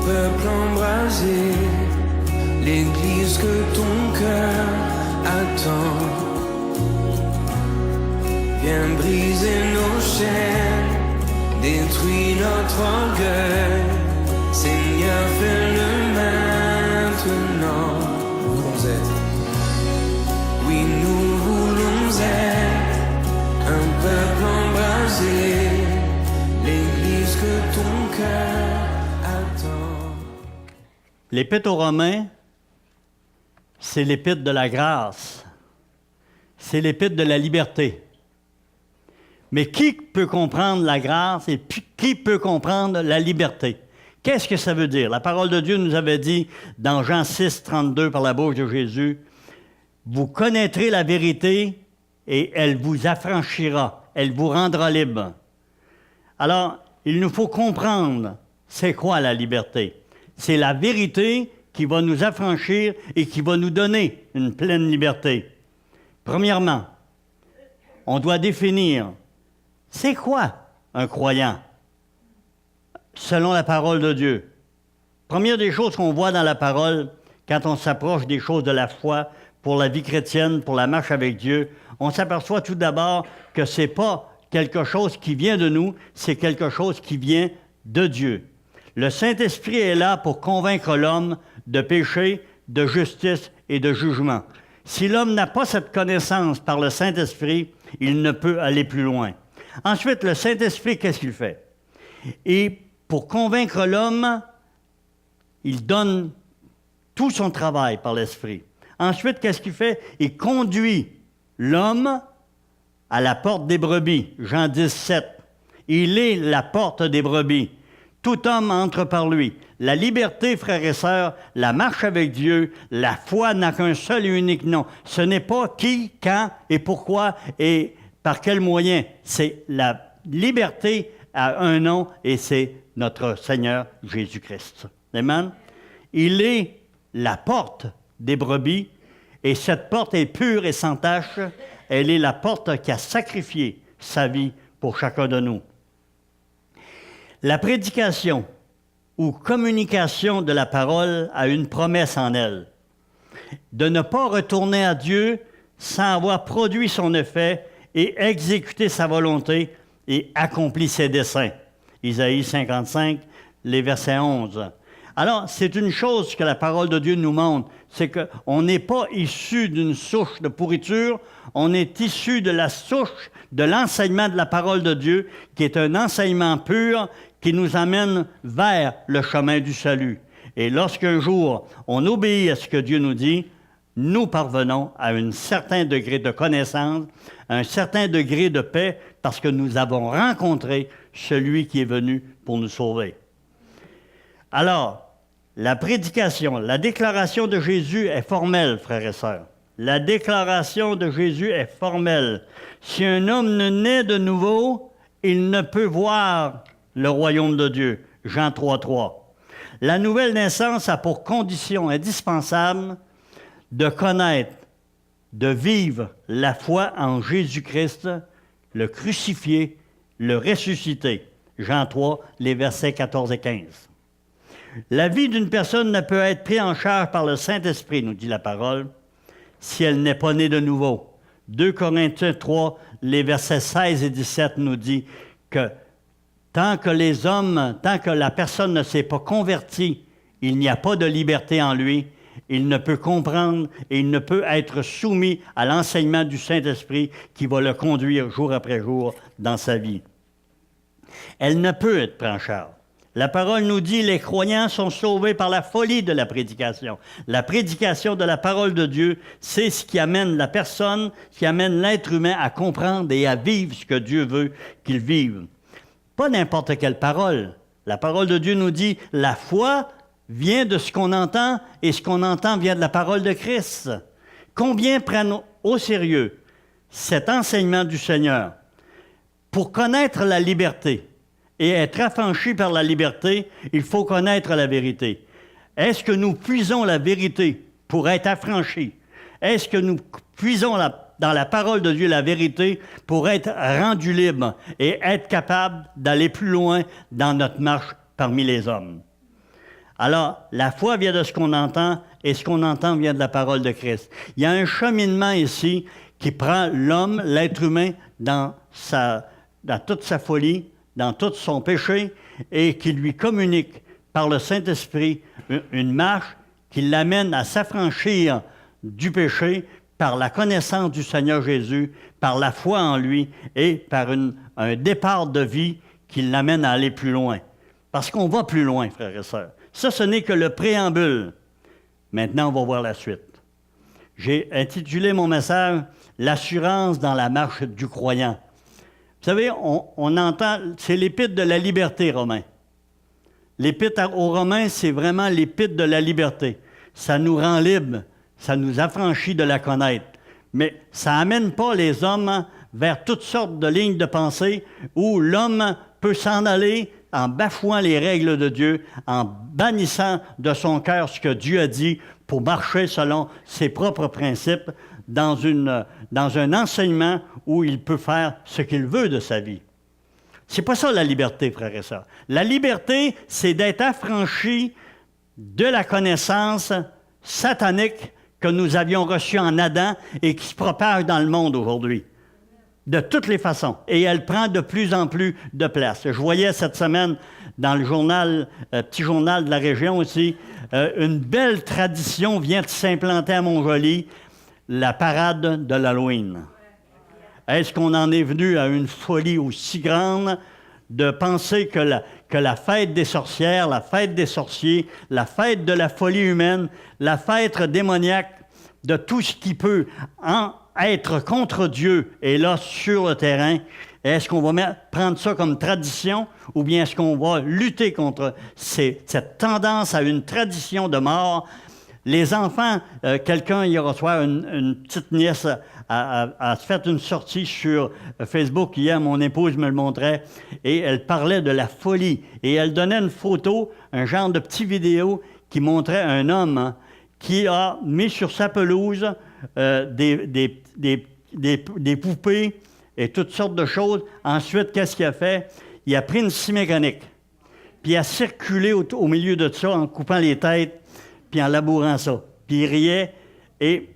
peuple embrasé, l'église que ton cœur attend. Viens briser nos chaînes, détruis notre orgueil. Seigneur, fais-le maintenant. Nous voulons être, oui, nous voulons être un peuple embrasé, l'église que ton cœur attend. L'Épître aux Romains, c'est l'Épître de la grâce. C'est l'Épître de la liberté. Mais qui peut comprendre la grâce et qui peut comprendre la liberté? Qu'est-ce que ça veut dire? La parole de Dieu nous avait dit dans Jean 6, 32 par la bouche de Jésus, « Vous connaîtrez la vérité et elle vous affranchira, elle vous rendra libre. » Alors, il nous faut comprendre c'est quoi la liberté. C'est la vérité qui va nous affranchir et qui va nous donner une pleine liberté. Premièrement, on doit définir c'est quoi un croyant selon la parole de Dieu. Première des choses qu'on voit dans la parole, quand on s'approche des choses de la foi pour la vie chrétienne, pour la marche avec Dieu, on s'aperçoit tout d'abord que ce n'est pas quelque chose qui vient de nous, c'est quelque chose qui vient de Dieu. Le Saint-Esprit est là pour convaincre l'homme de péché, de justice et de jugement. Si l'homme n'a pas cette connaissance par le Saint-Esprit, il ne peut aller plus loin. Ensuite, le Saint-Esprit, qu'est-ce qu'il fait? Et pour convaincre l'homme, il donne tout son travail par l'Esprit. Ensuite, qu'est-ce qu'il fait? Il conduit l'homme à la porte des brebis. Jean 10, 7. Il est la porte des brebis. Tout homme entre par lui. La liberté, frères et sœurs, la marche avec Dieu, la foi n'a qu'un seul et unique nom. Ce n'est pas qui, quand et pourquoi et par quel moyen. C'est la liberté a un nom et c'est notre Seigneur Jésus-Christ. Amen? Il est la porte des brebis et cette porte est pure et sans tache. Elle est la porte qui a sacrifié sa vie pour chacun de nous. La prédication ou communication de la parole a une promesse en elle, de ne pas retourner à Dieu sans avoir produit son effet et exécuté sa volonté et accompli ses desseins. Isaïe 55, les versets 11. Alors, c'est une chose que la parole de Dieu nous montre, c'est qu'on n'est pas issu d'une souche de pourriture, on est issu de la souche de l'enseignement de la parole de Dieu, qui est un enseignement pur qui nous amène vers le chemin du salut. Et lorsqu'un jour, on obéit à ce que Dieu nous dit, nous parvenons à un certain degré de connaissance, un certain degré de paix, parce que nous avons rencontré celui qui est venu pour nous sauver. Alors, la prédication, la déclaration de Jésus est formelle, frères et sœurs. La déclaration de Jésus est formelle. Si un homme ne naît de nouveau, il ne peut voir le royaume de Dieu. Jean 3, 3. La nouvelle naissance a pour condition indispensable de connaître, de vivre la foi en Jésus-Christ, le crucifié, le ressuscité. Jean 3, les versets 14 et 15. La vie d'une personne ne peut être prise en charge par le Saint-Esprit, nous dit la parole, si elle n'est pas née de nouveau. 2 Corinthiens 3, les versets 16 et 17 nous dit que tant que la personne ne s'est pas convertie, il n'y a pas de liberté en lui, il ne peut comprendre et il ne peut être soumis à l'enseignement du Saint-Esprit qui va le conduire jour après jour dans sa vie. Elle ne peut être prise en charge. La parole nous dit, les croyants sont sauvés par la folie de la prédication. La prédication de la parole de Dieu, c'est ce qui amène la personne, qui amène l'être humain à comprendre et à vivre ce que Dieu veut qu'il vive. Pas n'importe quelle parole. La parole de Dieu nous dit, la foi vient de ce qu'on entend et ce qu'on entend vient de la parole de Christ. Combien prennent au sérieux cet enseignement du Seigneur? Pour connaître la liberté et être affranchi par la liberté, il faut connaître la vérité. Est-ce que nous puisons la vérité pour être affranchis? Est-ce que nous puisons dans la parole de Dieu la vérité pour être rendus libres et être capables d'aller plus loin dans notre marche parmi les hommes? Alors, la foi vient de ce qu'on entend, et ce qu'on entend vient de la parole de Christ. Il y a un cheminement ici qui prend l'homme, l'être humain, dans toute sa folie, dans tout son péché, et qui lui communique par le Saint-Esprit une marche qui l'amène à s'affranchir du péché par la connaissance du Seigneur Jésus, par la foi en lui et par un départ de vie qui l'amène à aller plus loin. Parce qu'on va plus loin, frères et sœurs. Ça, ce n'est que le préambule. Maintenant, on va voir la suite. J'ai intitulé mon message « L'assurance dans la marche du croyant ». Vous savez, on entend, c'est l'épître de la liberté, Romains. L'épître aux Romains, c'est vraiment l'épître de la liberté. Ça nous rend libres, ça nous affranchit de la connaître. Mais ça n'amène pas les hommes vers toutes sortes de lignes de pensée où l'homme peut s'en aller en bafouant les règles de Dieu, en bannissant de son cœur ce que Dieu a dit pour marcher selon ses propres principes dans un enseignement où il peut faire ce qu'il veut de sa vie. C'est pas ça la liberté, frères et sœurs. La liberté, c'est d'être affranchi de la connaissance satanique que nous avions reçue en Adam et qui se propage dans le monde aujourd'hui. De toutes les façons. Et elle prend de plus en plus de place. Je voyais cette semaine dans le journal, petit journal de la région aussi, une belle tradition vient de s'implanter à Montjoly, la parade de l'Halloween. Est-ce qu'on en est venu à une folie aussi grande de penser que la fête des sorcières, la fête des sorciers, la fête de la folie humaine, la fête démoniaque, de tout ce qui peut être contre Dieu est là sur le terrain? Est-ce qu'on va prendre ça comme tradition ou bien est-ce qu'on va lutter contre cette tendance à une tradition de mort? Les enfants, quelqu'un hier soir, une petite nièce a fait une sortie sur Facebook hier, mon épouse me le montrait, et elle parlait de la folie. Et elle donnait une photo, un genre de petite vidéo qui montrait un homme qui a mis sur sa pelouse des poupées et toutes sortes de choses. Ensuite, qu'est-ce qu'il a fait? Il a pris une scie mécanique, puis il a circulé au milieu de ça en coupant les têtes, puis en labourant ça. Puis il riait, et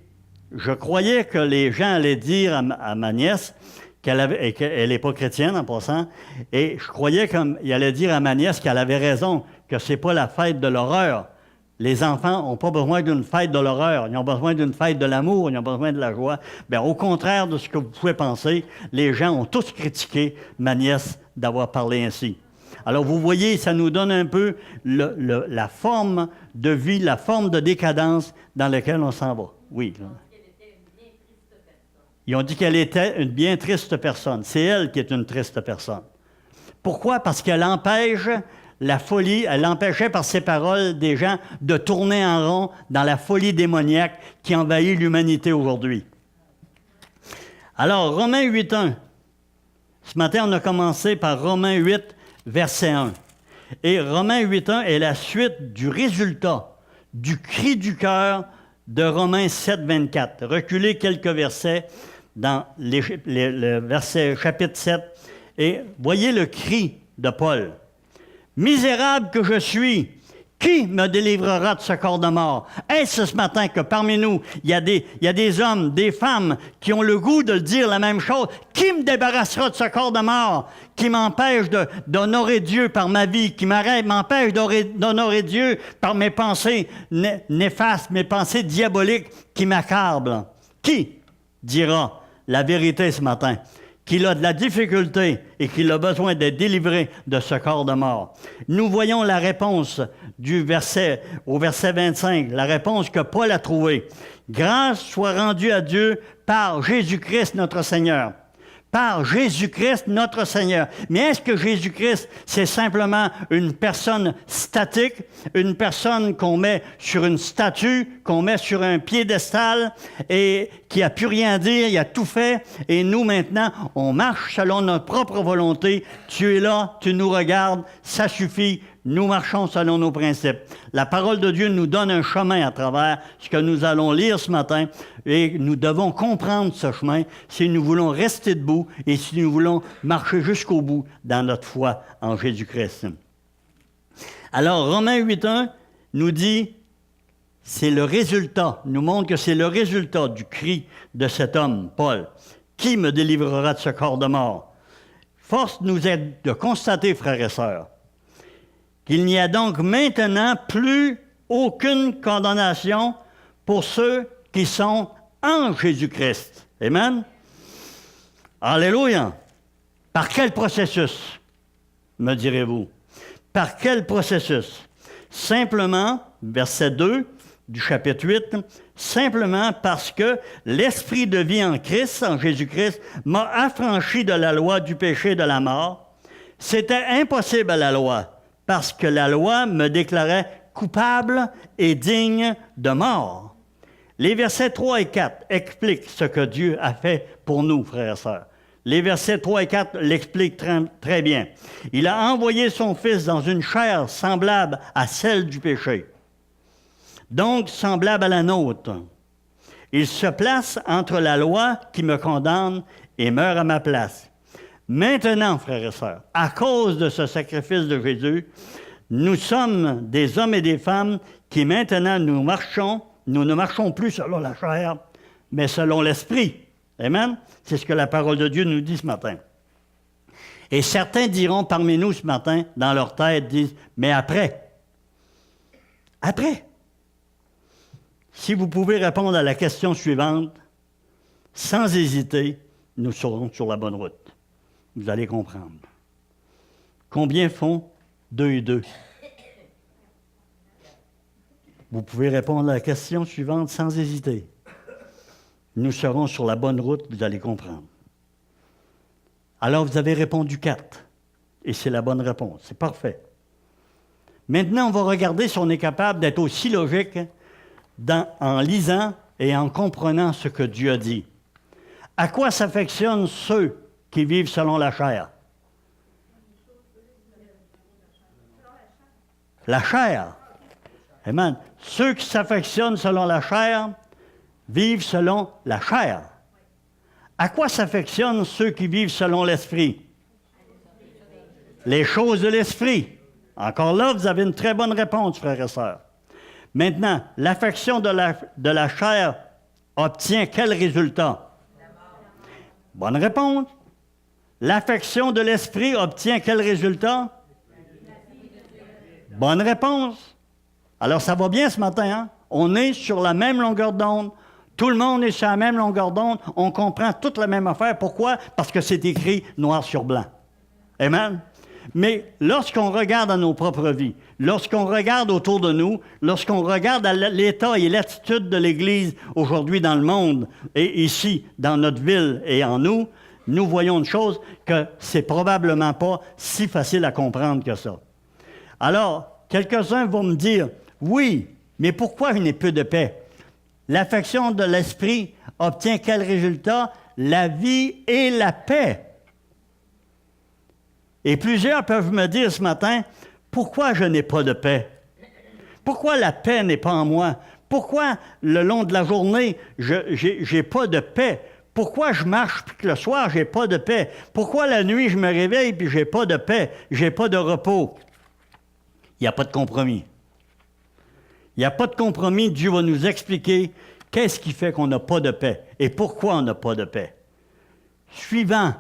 je croyais que les gens allaient dire à ma nièce, qu'elle n'est pas chrétienne en passant, et je croyais qu'il allait dire à ma nièce qu'elle avait raison, que c'est pas la fête de l'horreur. Les enfants n'ont pas besoin d'une fête de l'horreur, ils ont besoin d'une fête de l'amour, ils ont besoin de la joie. Bien, au contraire de ce que vous pouvez penser, les gens ont tous critiqué ma nièce d'avoir parlé ainsi. Alors, vous voyez, ça nous donne un peu la forme de vie, la forme de décadence dans laquelle on s'en va. Oui. Ils ont dit qu'elle était une bien triste personne. C'est elle qui est une triste personne. Pourquoi? Parce qu'elle empêche la folie, elle empêchait par ses paroles des gens de tourner en rond dans la folie démoniaque qui envahit l'humanité aujourd'hui. Alors, Romains 8.1. Ce matin, on a commencé par Romains 8, verset 1. Et Romains 8.1 est la suite du résultat, du cri du cœur de Romains 7, 24. Reculez quelques versets dans le verset chapitre 7 et voyez le cri de Paul. « Misérable que je suis, qui me délivrera de ce corps de mort? » Est-ce ce matin que parmi nous, il y a des hommes, des femmes qui ont le goût de le dire la même chose? Qui me débarrassera de ce corps de mort? Qui m'empêche d'honorer Dieu par ma vie? Qui m'empêche d'honorer Dieu par mes pensées néfastes, mes pensées diaboliques qui m'accablent? Qui dira la vérité ce matin? Qu'il a de la difficulté et qu'il a besoin d'être délivré de ce corps de mort. Nous voyons la réponse au verset 25, la réponse que Paul a trouvée. « Grâce soit rendue à Dieu par Jésus-Christ notre Seigneur. » Par Jésus-Christ notre Seigneur. Mais est-ce que Jésus-Christ, c'est simplement une personne statique, une personne qu'on met sur une statue, qu'on met sur un piédestal et qui n'a plus rien à dire, il a tout fait, et nous maintenant, on marche selon notre propre volonté. Tu es là, tu nous regardes, ça suffit, nous marchons selon nos principes. La parole de Dieu nous donne un chemin à travers ce que nous allons lire ce matin, et nous devons comprendre ce chemin si nous voulons rester debout et si nous voulons marcher jusqu'au bout dans notre foi en Jésus-Christ. Alors, Romains 8.1, nous dit, c'est le résultat, nous montre que c'est le résultat du cri de cet homme, Paul. Qui me délivrera de ce corps de mort? Force nous est de constater, frères et sœurs, qu'il n'y a donc maintenant plus aucune condamnation pour ceux qui sont en Jésus-Christ. Amen? Alléluia! Par quel processus, me direz-vous? Par quel processus? Simplement, verset 2 du chapitre 8, simplement parce que l'esprit de vie en Christ, en Jésus-Christ, m'a affranchi de la loi du péché et de la mort. C'était impossible à la loi, parce que la loi me déclarait coupable et digne de mort. Les versets 3 et 4 expliquent ce que Dieu a fait pour nous, frères et sœurs. Les versets 3 et 4 l'expliquent très bien. Il a envoyé son Fils dans une chair semblable à celle du péché, donc semblable à la nôtre. Il se place entre la loi qui me condamne et meurt à ma place. Maintenant, frères et sœurs, à cause de ce sacrifice de Jésus, nous sommes des hommes et des femmes qui maintenant nous ne marchons plus selon la chair, mais selon l'esprit. Amen? C'est ce que la parole de Dieu nous dit ce matin. Et certains diront parmi nous ce matin, dans leur tête, disent, mais après? Après? Si vous pouvez répondre à la question suivante, sans hésiter, nous serons sur la bonne route. Vous allez comprendre. Combien font 2 et 2? Vous pouvez répondre à la question suivante sans hésiter. Nous serons sur la bonne route, vous allez comprendre. Alors, vous avez répondu 4. Et c'est la bonne réponse. C'est parfait. Maintenant, on va regarder si on est capable d'être aussi logique en lisant et en comprenant ce que Dieu a dit. À quoi s'affectionnent ceux qui vivent selon la chair? La chair. Amen. Ceux qui s'affectionnent selon la chair vivent selon la chair. À quoi s'affectionnent ceux qui vivent selon l'esprit? Les choses de l'esprit. Encore là, vous avez une très bonne réponse, frères et sœurs. Maintenant, l'affection de la chair obtient quel résultat? Bonne réponse. L'affection de l'esprit obtient quel résultat? Bonne réponse. Alors, ça va bien ce matin, hein? On est sur la même longueur d'onde. Tout le monde est sur la même longueur d'onde. On comprend toute la même affaire. Pourquoi? Parce que c'est écrit noir sur blanc. Amen? Mais lorsqu'on regarde à nos propres vies, lorsqu'on regarde autour de nous, lorsqu'on regarde à l'état et l'attitude de l'Église aujourd'hui dans le monde et ici, dans notre ville et en nous, nous voyons une chose que c'est probablement pas si facile à comprendre que ça. Alors, quelques-uns vont me dire, oui, mais pourquoi une épée de paix? L'affection de l'esprit obtient quel résultat? La vie et la paix. Et plusieurs peuvent me dire ce matin, pourquoi je n'ai pas de paix? Pourquoi la paix n'est pas en moi? Pourquoi le long de la journée, je n'ai pas de paix? Pourquoi je marche puis que le soir, je n'ai pas de paix? Pourquoi la nuit, je me réveille puis je n'ai pas de paix? Je n'ai pas de repos? Il n'y a pas de compromis. Il n'y a pas de compromis. Dieu va nous expliquer qu'est-ce qui fait qu'on n'a pas de paix et pourquoi on n'a pas de paix. Suivant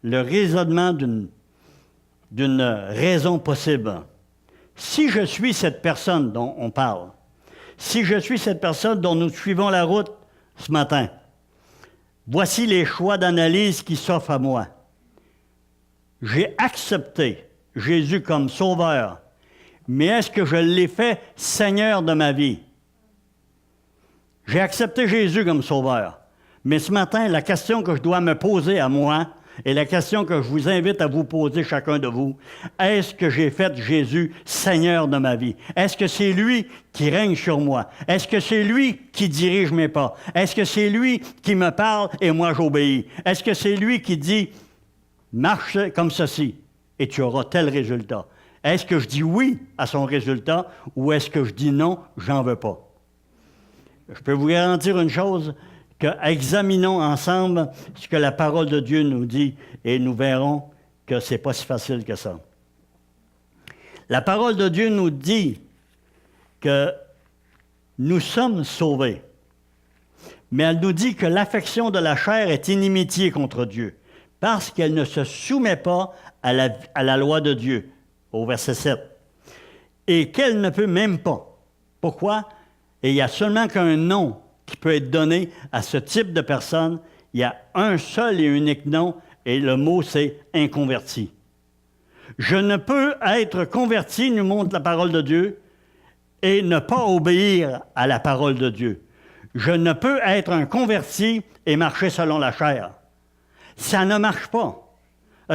le raisonnement d'une raison possible. Si je suis cette personne dont on parle, si je suis cette personne dont nous suivons la route ce matin, voici les choix d'analyse qui s'offrent à moi. J'ai accepté Jésus comme sauveur, mais est-ce que je l'ai fait Seigneur de ma vie? J'ai accepté Jésus comme sauveur, mais ce matin, la question que je dois me poser à moi, et la question que je vous invite à vous poser chacun de vous, est-ce que j'ai fait Jésus Seigneur de ma vie? Est-ce que c'est lui qui règne sur moi? Est-ce que c'est lui qui dirige mes pas? Est-ce que c'est lui qui me parle et moi j'obéis? Est-ce que c'est lui qui dit, marche comme ceci et tu auras tel résultat? Est-ce que je dis oui à son résultat ou est-ce que je dis non, j'en veux pas? Je peux vous garantir une chose, examinons ensemble ce que la parole de Dieu nous dit et nous verrons que ce n'est pas si facile que ça. La parole de Dieu nous dit que nous sommes sauvés. Mais elle nous dit que l'affection de la chair est inimitié contre Dieu, parce qu'elle ne se soumet pas à la loi de Dieu, au verset 7. Et qu'elle ne peut même pas. Pourquoi? Et il n'y a seulement qu'un nom qui peut être donné à ce type de personne. Il y a un seul et unique nom, et le mot, c'est « inconverti ». Je ne peux être converti, nous montre la parole de Dieu, et ne pas obéir à la parole de Dieu. Je ne peux être un converti et marcher selon la chair. Ça ne marche pas.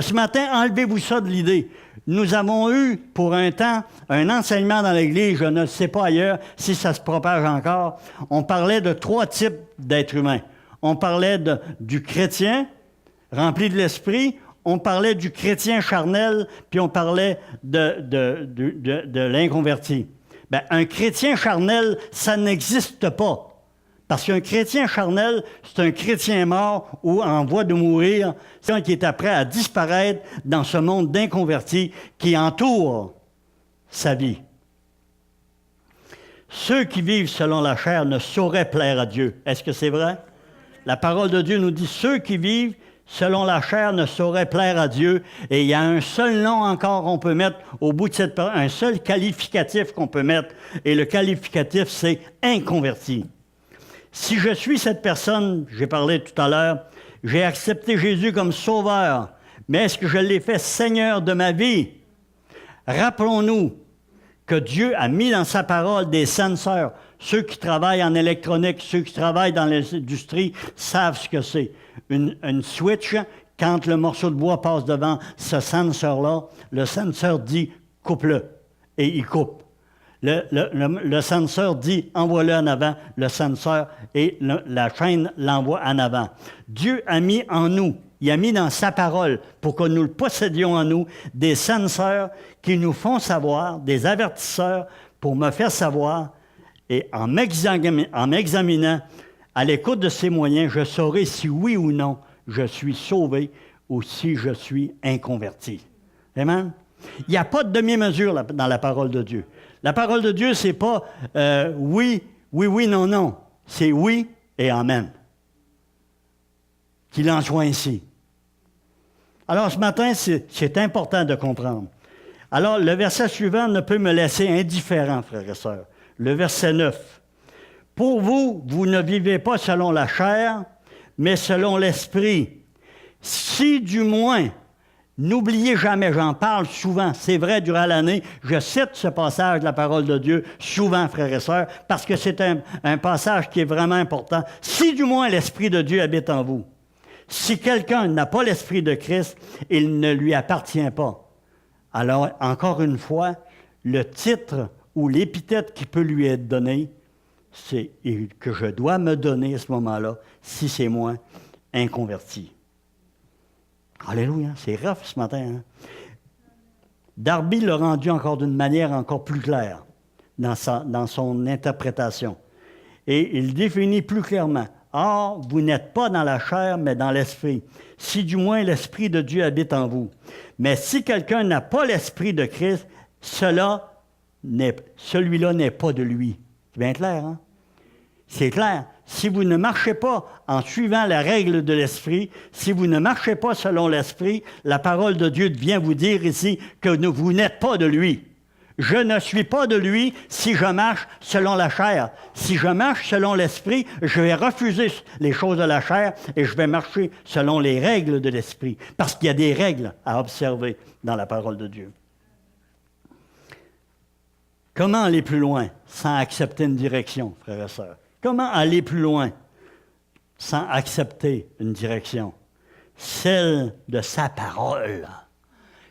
Ce matin, enlevez-vous ça de l'idée. Nous avons eu, pour un temps, un enseignement dans l'Église, je ne sais pas ailleurs si ça se propage encore. On parlait de 3 types d'êtres humains. On parlait du chrétien, rempli de l'esprit, on parlait du chrétien charnel, puis on parlait de l'inconverti. Bien, un chrétien charnel, ça n'existe pas. Parce qu'un chrétien charnel, c'est un chrétien mort ou en voie de mourir, c'est un qui est prêt à disparaître dans ce monde d'inconvertis qui entoure sa vie. Ceux qui vivent selon la chair ne sauraient plaire à Dieu. Est-ce que c'est vrai? La parole de Dieu nous dit, ceux qui vivent selon la chair ne sauraient plaire à Dieu. Et il y a un seul nom encore qu'on peut mettre au bout de cette parole, un seul qualificatif qu'on peut mettre. Et le qualificatif, c'est inconverti. Si je suis cette personne, j'ai parlé tout à l'heure, j'ai accepté Jésus comme sauveur, mais est-ce que je l'ai fait Seigneur de ma vie? Rappelons-nous que Dieu a mis dans sa parole des senseurs. Ceux qui travaillent en électronique, ceux qui travaillent dans l'industrie savent ce que c'est. Une switch, quand le morceau de bois passe devant ce senseur-là, le senseur dit « coupe-le » et il coupe. Le senseur dit « envoie-le en avant », le senseur et la chaîne l'envoie en avant. Dieu a mis en nous, il a mis dans sa parole, pour que nous le possédions en nous, des senseurs qui nous font savoir, des avertisseurs pour me faire savoir, et en m'examinant, à l'écoute de ces moyens, je saurai si oui ou non je suis sauvé ou si je suis inconverti. Amen? Il n'y a pas de demi-mesure dans la parole de Dieu. La parole de Dieu, c'est pas oui, non, non. C'est oui et amen. Qu'il en soit ainsi. Alors, ce matin, c'est important de comprendre. Alors, le verset suivant ne peut me laisser indifférent, frères et sœurs. Le verset 9. Pour vous, vous ne vivez pas selon la chair, mais selon l'esprit. Si du moins, n'oubliez jamais, j'en parle souvent, c'est vrai durant l'année, je cite ce passage de la parole de Dieu souvent, frères et sœurs, parce que c'est un passage qui est vraiment important. Si du moins l'Esprit de Dieu habite en vous, si quelqu'un n'a pas l'Esprit de Christ, il ne lui appartient pas. Alors, encore une fois, le titre ou l'épithète qui peut lui être donné, c'est que je dois me donner à ce moment-là, si c'est moi, inconverti. Alléluia, c'est rough ce matin. Hein? Darby l'a rendu encore d'une manière encore plus claire dans son interprétation. Et il définit plus clairement. « Or, vous n'êtes pas dans la chair, mais dans l'esprit, si du moins l'Esprit de Dieu habite en vous. Mais si quelqu'un n'a pas l'Esprit de Christ, celui-là n'est pas de lui. » C'est bien clair, hein? C'est clair. Si vous ne marchez pas en suivant la règle de l'Esprit, si vous ne marchez pas selon l'Esprit, la parole de Dieu vient vous dire ici que vous n'êtes pas de lui. Je ne suis pas de lui si je marche selon la chair. Si je marche selon l'Esprit, je vais refuser les choses de la chair et je vais marcher selon les règles de l'Esprit. Parce qu'il y a des règles à observer dans la parole de Dieu. Comment aller plus loin sans accepter une direction, frères et sœurs? Comment aller plus loin sans accepter une direction? Celle de sa parole.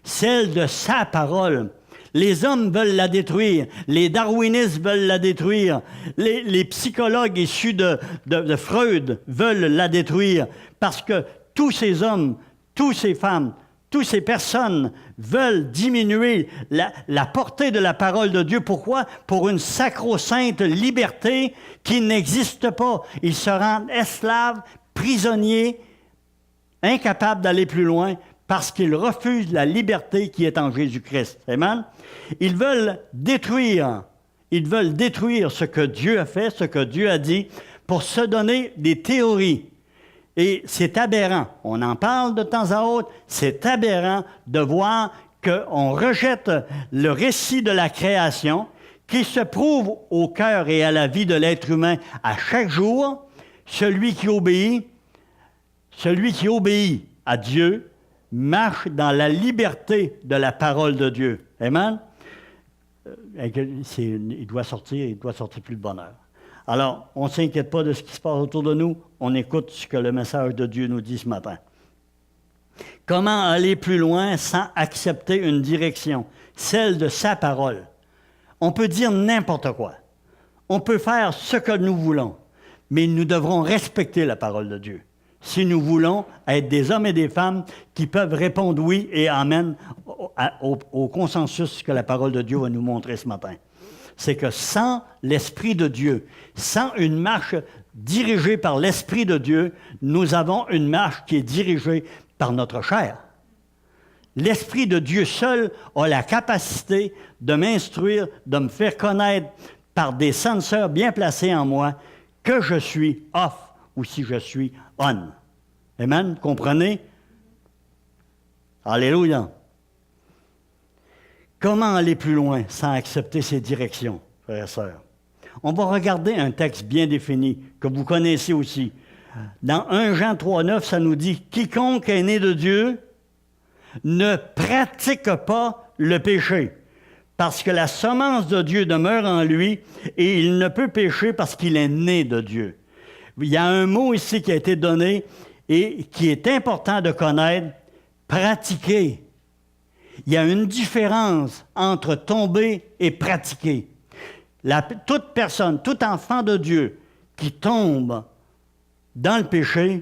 Celle de sa parole. Les hommes veulent la détruire. Les darwinistes veulent la détruire. Les psychologues issus de Freud veulent la détruire parce que tous ces hommes, toutes ces femmes, toutes ces personnes veulent diminuer la portée de la parole de Dieu. Pourquoi? Pour une sacro-sainte liberté qui n'existe pas. Ils se rendent esclaves, prisonniers, incapables d'aller plus loin parce qu'ils refusent la liberté qui est en Jésus-Christ. Amen? Ils veulent détruire. Ils veulent détruire ce que Dieu a fait, ce que Dieu a dit, pour se donner des théories. Et c'est aberrant. On en parle de temps à autre. C'est aberrant de voir qu'on rejette le récit de la création qui se prouve au cœur et à la vie de l'être humain à chaque jour. Celui qui obéit à Dieu marche dans la liberté de la parole de Dieu. Amen? Il doit sortir plus de bonheur. Alors, on ne s'inquiète pas de ce qui se passe autour de nous, on écoute ce que le message de Dieu nous dit ce matin. Comment aller plus loin sans accepter une direction, celle de sa parole? On peut dire n'importe quoi. On peut faire ce que nous voulons, mais nous devrons respecter la parole de Dieu. Si nous voulons être des hommes et des femmes qui peuvent répondre oui et amen au consensus que la parole de Dieu va nous montrer ce matin. C'est que sans l'Esprit de Dieu, sans une marche dirigée par l'Esprit de Dieu, nous avons une marche qui est dirigée par notre chair. L'Esprit de Dieu seul a la capacité de m'instruire, de me faire connaître par des senseurs bien placés en moi que je suis off ou si je suis on. Amen? Comprenez? Alléluia! Comment aller plus loin sans accepter ces directions, frères et sœurs? On va regarder un texte bien défini, que vous connaissez aussi. Dans 1 Jean 3,9, ça nous dit « Quiconque est né de Dieu ne pratique pas le péché, parce que la semence de Dieu demeure en lui, et il ne peut pécher parce qu'il est né de Dieu. » Il y a un mot ici qui a été donné et qui est important de connaître, « pratiquer ». Il y a une différence entre tomber et pratiquer. Toute personne, tout enfant de Dieu qui tombe dans le péché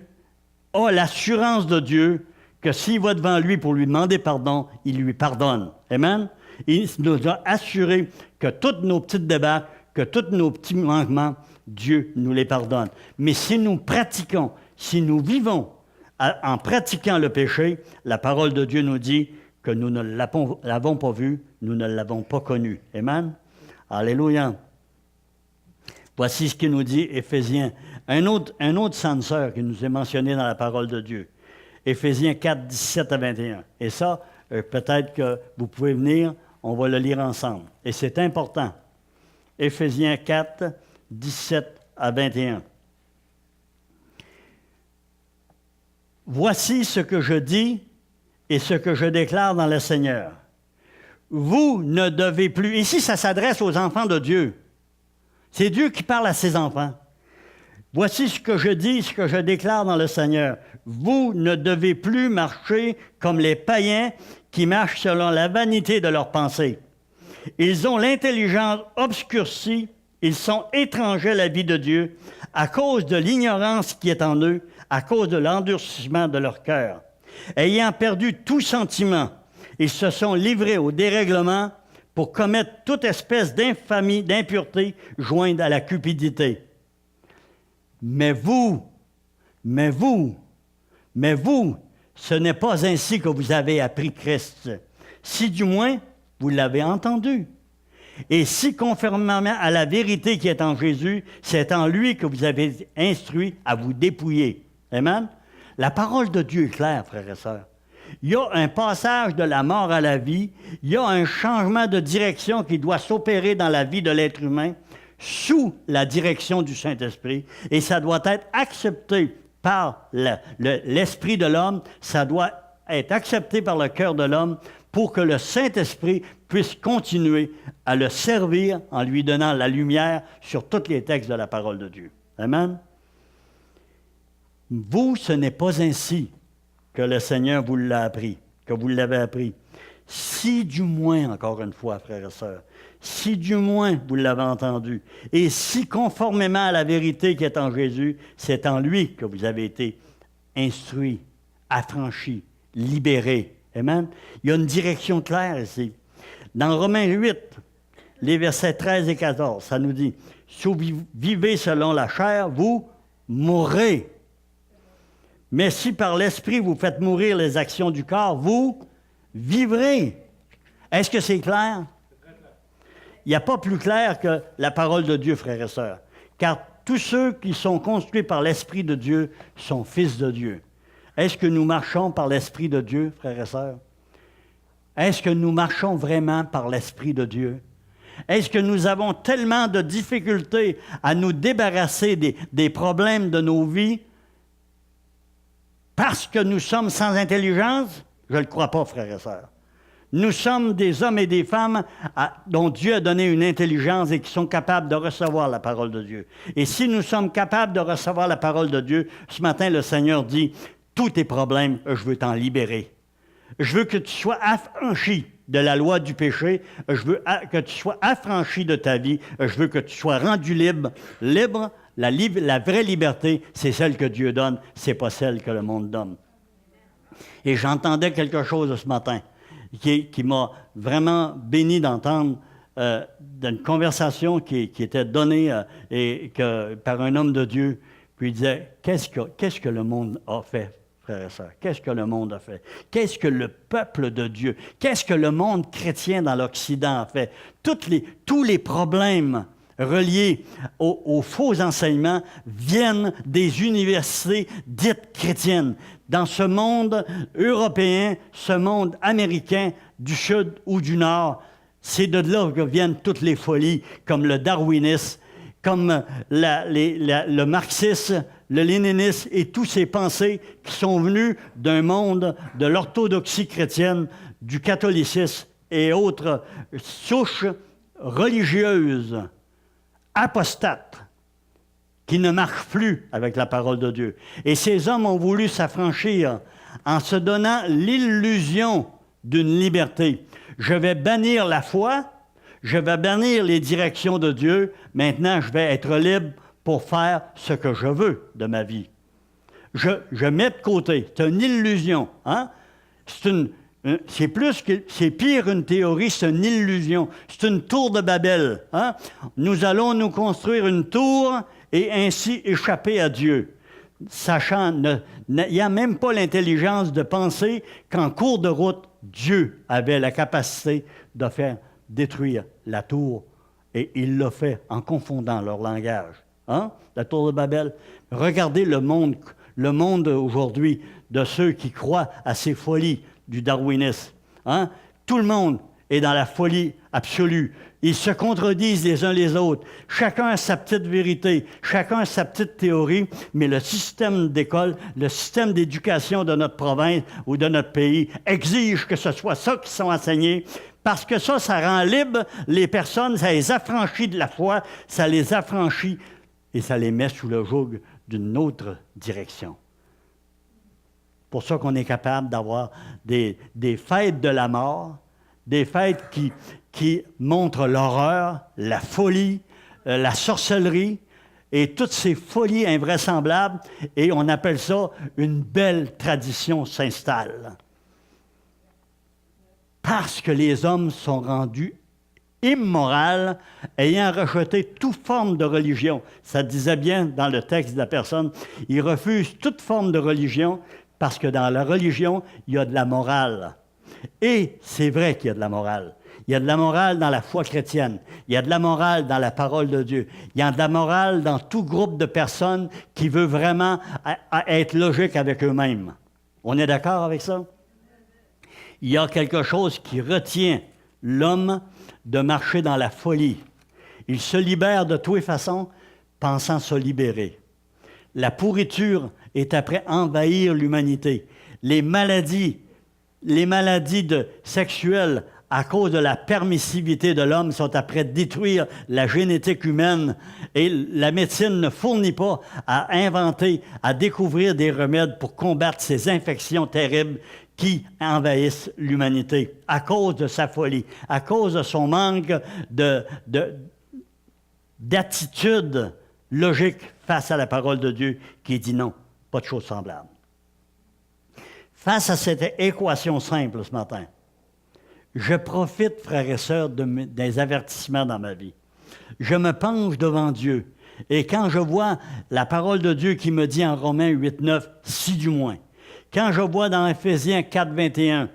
a l'assurance de Dieu que s'il va devant lui pour lui demander pardon, il lui pardonne. Amen? Il nous a assuré que toutes nos petites débâcles, que tous nos petits manquements, Dieu nous les pardonne. Mais si nous pratiquons, si nous vivons en pratiquant le péché, la parole de Dieu nous dit que nous ne l'avons pas vu, nous ne l'avons pas connu. Amen? Alléluia. Voici ce qu'il nous dit Éphésiens. Un autre censeur qui nous est mentionné dans la parole de Dieu. Éphésiens 4, 17 à 21. Et ça, peut-être que vous pouvez venir, on va le lire ensemble. Et c'est important. Éphésiens 4, 17 à 21. Voici ce que je dis et ce que je déclare dans le Seigneur. Vous ne devez plus... Ici, ça s'adresse aux enfants de Dieu. C'est Dieu qui parle à ses enfants. Voici ce que je dis, ce que je déclare dans le Seigneur. Vous ne devez plus marcher comme les païens qui marchent selon la vanité de leurs pensées. Ils ont l'intelligence obscurcie, ils sont étrangers à la vie de Dieu à cause de l'ignorance qui est en eux, à cause de l'endurcissement de leur cœur. Ayant perdu tout sentiment, ils se sont livrés au dérèglement pour commettre toute espèce d'infamie, d'impureté jointe à la cupidité. Mais vous, ce n'est pas ainsi que vous avez appris Christ, si du moins vous l'avez entendu. Et si, conformément à la vérité qui est en Jésus, c'est en lui que vous avez été instruits à vous dépouiller. Amen? La parole de Dieu est claire, frères et sœurs. Il y a un passage de la mort à la vie, il y a un changement de direction qui doit s'opérer dans la vie de l'être humain sous la direction du Saint-Esprit, et ça doit être accepté par l'esprit de l'homme, ça doit être accepté par le cœur de l'homme pour que le Saint-Esprit puisse continuer à le servir en lui donnant la lumière sur tous les textes de la parole de Dieu. Amen? Vous, ce n'est pas ainsi que le Seigneur vous l'a appris, que vous l'avez appris. Si du moins, encore une fois, frères et sœurs, si du moins vous l'avez entendu, et si conformément à la vérité qui est en Jésus, c'est en lui que vous avez été instruits, affranchis, libérés. Amen? Il y a une direction claire ici. Dans Romains 8, les versets 13 et 14, ça nous dit « Si vous vivez selon la chair, vous mourrez. Mais si par l'Esprit vous faites mourir les actions du corps, vous vivrez. » Est-ce que c'est clair? il n'y a pas plus clair que la parole de Dieu, frères et sœurs. Car tous ceux qui sont construits par l'Esprit de Dieu sont fils de Dieu. Est-ce que nous marchons par l'Esprit de Dieu, frères et sœurs? Est-ce que nous marchons vraiment par l'Esprit de Dieu? Est-ce que nous avons tellement de difficultés à nous débarrasser des problèmes de nos vies parce que nous sommes sans intelligence? Je ne le crois pas, frères et sœurs. Nous sommes des hommes et des femmes dont Dieu a donné une intelligence et qui sont capables de recevoir la parole de Dieu. Et si nous sommes capables de recevoir la parole de Dieu, ce matin, le Seigneur dit, tous tes problèmes, je veux t'en libérer. Je veux que tu sois affranchi de la loi du péché. Je veux que tu sois affranchi de ta vie. Je veux que tu sois rendu libre. Libre, la vraie liberté, c'est celle que Dieu donne, c'est pas celle que le monde donne. Et j'entendais quelque chose ce matin qui m'a vraiment béni d'entendre d'une conversation qui était donnée par un homme de Dieu. Puis il disait, qu'est-ce que le monde a fait, frères et sœurs? Qu'est-ce que le monde a fait? Qu'est-ce que le peuple de Dieu, qu'est-ce que le monde chrétien dans l'Occident a fait? Tous les problèmes reliés aux faux enseignements viennent des universités dites chrétiennes. Dans ce monde européen, ce monde américain, du sud ou du nord, c'est de là que viennent toutes les folies, comme le darwinisme, comme le marxisme, le léninisme et tous ces pensées qui sont venues d'un monde de l'orthodoxie chrétienne, du catholicisme et autres souches religieuses apostates qui ne marchent plus avec la parole de Dieu. Et ces hommes ont voulu s'affranchir en se donnant l'illusion d'une liberté. Je vais bannir la foi, je vais bannir les directions de Dieu, maintenant je vais être libre pour faire ce que je veux de ma vie. Je mets de côté, c'est une illusion. Hein? C'est pire une théorie, c'est une illusion. C'est une tour de Babel. Hein? Nous allons nous construire une tour et ainsi échapper à Dieu. Sachant, il n'y a même pas l'intelligence de penser qu'en cours de route, Dieu avait la capacité de faire détruire la tour. Et il l'a fait en confondant leur langage. Hein? La tour de Babel. Regardez le monde aujourd'hui de ceux qui croient à ces folies du darwinisme. Hein? Tout le monde est dans la folie absolue. Ils se contredisent les uns les autres. Chacun a sa petite vérité, chacun a sa petite théorie, mais le système d'école, le système d'éducation de notre province ou de notre pays exige que ce soit ça qui sont enseignés, parce que ça rend libre les personnes, ça les affranchit de la foi, ça les affranchit et ça les met sous le joug d'une autre direction. C'est pour ça qu'on est capable d'avoir des fêtes de la mort, des fêtes qui montrent l'horreur, la folie, la sorcellerie et toutes ces folies invraisemblables, et on appelle ça une belle tradition s'installe. Parce que les hommes sont rendus immoraux, ayant rejeté toute forme de religion. Ça disait bien dans le texte de la personne, ils refusent toute forme de religion parce que dans la religion, il y a de la morale. Et c'est vrai qu'il y a de la morale. Il y a de la morale dans la foi chrétienne. Il y a de la morale dans la parole de Dieu. Il y a de la morale dans tout groupe de personnes qui veut vraiment être logique avec eux-mêmes. On est d'accord avec ça? Il y a quelque chose qui retient l'homme de marcher dans la folie. Il se libère de toutes les façons, pensant se libérer. La pourriture est après envahir l'humanité. Les maladies sexuelles, à cause de la permissivité de l'homme, sont après détruire la génétique humaine. Et la médecine ne fournit pas à inventer, à découvrir des remèdes pour combattre ces infections terribles qui envahissent l'humanité à cause de sa folie, à cause de son manque d'attitude logique face à la parole de Dieu qui dit non, pas de choses semblables. Face à cette équation simple ce matin, je profite, frères et sœurs, des avertissements dans ma vie. Je me penche devant Dieu. Et quand je vois la parole de Dieu qui me dit en Romains 8, 9, si du moins, quand je vois dans Éphésiens 4, 21,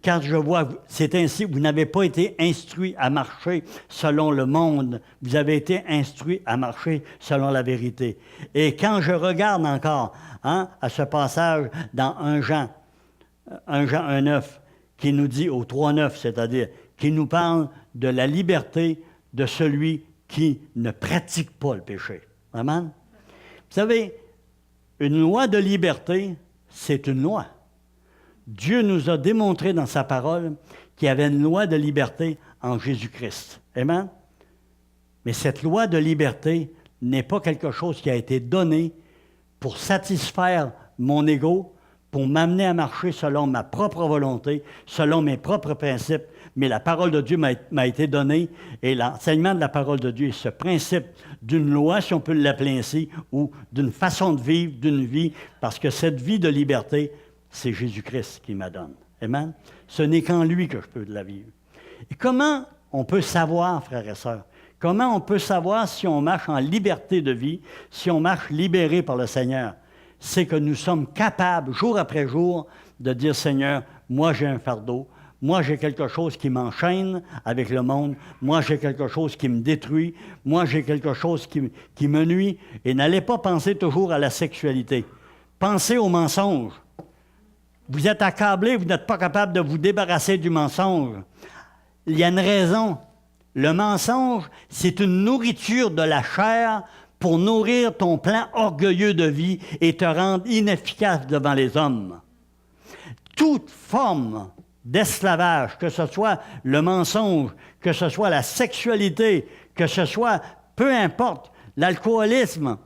Quand je vois, c'est ainsi, vous n'avez pas été instruit à marcher selon le monde, vous avez été instruit à marcher selon la vérité. Et quand je regarde encore à ce passage dans 1 Jean 1,9, qui nous dit au 3,9, c'est-à-dire qui nous parle de la liberté de celui qui ne pratique pas le péché. Amen? Vous savez, une loi de liberté, c'est une loi. Dieu nous a démontré dans sa parole qu'il y avait une loi de liberté en Jésus-Christ. Amen? Mais cette loi de liberté n'est pas quelque chose qui a été donné pour satisfaire mon ego, pour m'amener à marcher selon ma propre volonté, selon mes propres principes. Mais la parole de Dieu m'a été donnée, et l'enseignement de la parole de Dieu est ce principe d'une loi, si on peut l'appeler ainsi, ou d'une façon de vivre, d'une vie, parce que cette vie de liberté, c'est Jésus-Christ qui m'a donne. Amen? Ce n'est qu'en lui que je peux la vivre. Et comment on peut savoir, frères et sœurs, comment on peut savoir si on marche en liberté de vie, si on marche libéré par le Seigneur? C'est que nous sommes capables, jour après jour, de dire, Seigneur, moi j'ai un fardeau, moi j'ai quelque chose qui m'enchaîne avec le monde, moi j'ai quelque chose qui me détruit, moi j'ai quelque chose qui me nuit. Et n'allez pas penser toujours à la sexualité. Pensez au mensonge. Vous êtes accablé, vous n'êtes pas capable de vous débarrasser du mensonge. Il y a une raison. Le mensonge, c'est une nourriture de la chair pour nourrir ton plan orgueilleux de vie et te rendre inefficace devant les hommes. Toute forme d'esclavage, que ce soit le mensonge, que ce soit la sexualité, que ce soit, peu importe, l'alcoolisme,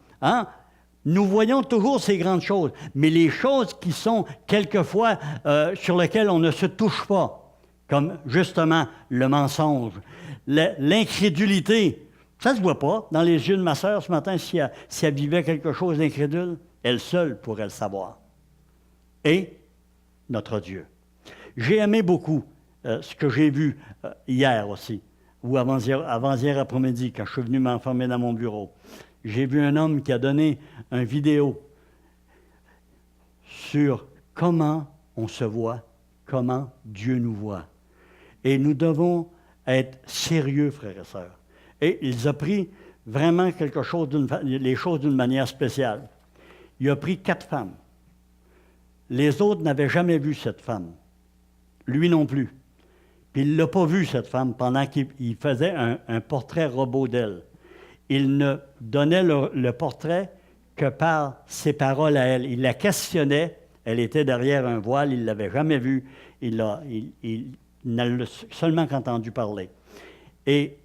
nous voyons toujours ces grandes choses, mais les choses qui sont quelquefois sur lesquelles on ne se touche pas, comme justement le mensonge, l'incrédulité, ça ne se voit pas dans les yeux de ma sœur ce matin si elle vivait quelque chose d'incrédule, elle seule pourrait le savoir. Et notre Dieu. J'ai aimé beaucoup ce que j'ai vu hier aussi, ou avant-hier après-midi, quand je suis venu m'enfermer dans mon bureau. J'ai vu un homme qui a donné une vidéo sur comment on se voit, comment Dieu nous voit. Et nous devons être sérieux, frères et sœurs. Et il a pris vraiment les choses d'une manière spéciale. Il a pris 4 femmes. Les autres n'avaient jamais vu cette femme. Lui non plus. Puis il ne l'a pas vue, cette femme, pendant qu'il faisait un portrait robot d'elle. Il ne donnait le portrait que par ses paroles à elle. Il la questionnait. Elle était derrière un voile. Il ne l'avait jamais vue. Il n'a seulement qu'entendu parler. Et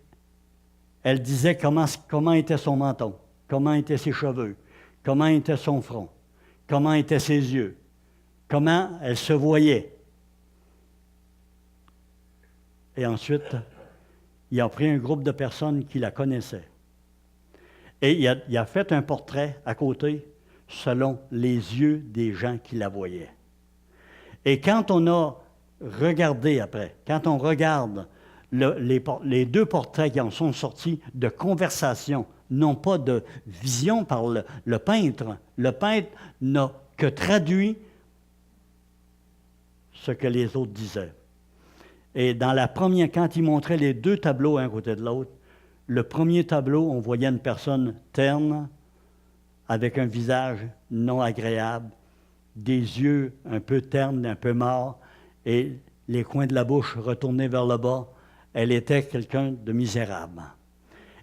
elle disait comment était son menton, comment étaient ses cheveux, comment était son front, comment étaient ses yeux, comment elle se voyait. Et ensuite, il a pris un groupe de personnes qui la connaissaient. Et il a fait un portrait à côté selon les yeux des gens qui la voyaient. Et quand on a regardé après, quand on regarde les 2 portraits qui en sont sortis de conversation, non pas de vision par le peintre. Le peintre n'a que traduit ce que les autres disaient. Et dans la première, quand il montrait les 2 tableaux un côté de l'autre, le premier tableau, on voyait une personne terne, avec un visage non agréable, des yeux un peu ternes, un peu morts, et les coins de la bouche retournés vers le bas. Elle était quelqu'un de misérable.